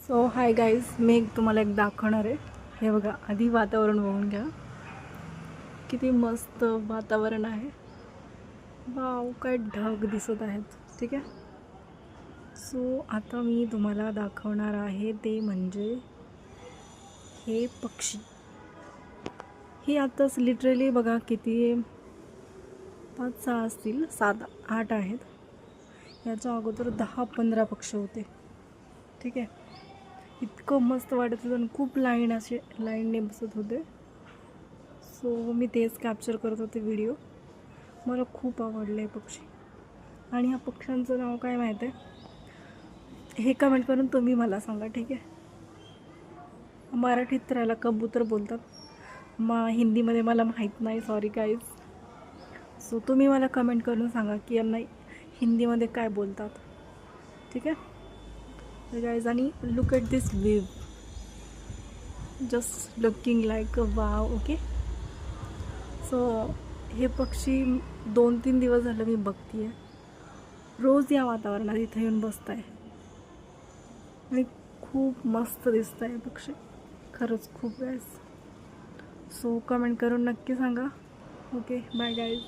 So hi guys, मी तुम्हाला एक दाखवणार आहे. हे बघा, आधी वातावरण बघून घ्या. किती मस्त वातावरण आहे. वाव, काय ढग दिसत आहेत. ठीक आहे. सो आता मी तुम्हाला दाखवणार आहे ते म्हणजे हे पक्षी. हे आताच लिटरली बघा किती 5-6 असतील, 7-8 आहेत. याच्या अगोदर 10-15 पक्षी होते. ठीक आहे. इतकं मस्त वाटत होतं आणि खूप लाईनने बसत होते. सो मी तेच कॅप्चर करत होते व्हिडिओ. मला खूप आवडलं आहे पक्षी. आणि ह्या पक्ष्यांचं नाव काय माहीत आहे हे कमेंट करून तुम्ही मला सांगा. ठीक आहे. मराठीत तर याला कबूतर बोलतात. हिंदीमध्ये मला माहीत नाही, सॉरी गाईज. सो तुम्ही मला कमेंट करून सांगा की यांना हिंदीमध्ये काय बोलतात. ठीक आहे गाईज. आणि look at this view, just looking like a wow. Okay. So हे पक्षी 2-3 दिवस झालं मी बघते आहे. रोज या वातावरणात इथं येऊन बसत आहे आणि खूप मस्त दिसत आहे पक्षी. खरंच खूप वेळेस. सो कमेंट करून नक्की सांगा. Okay, bye guys.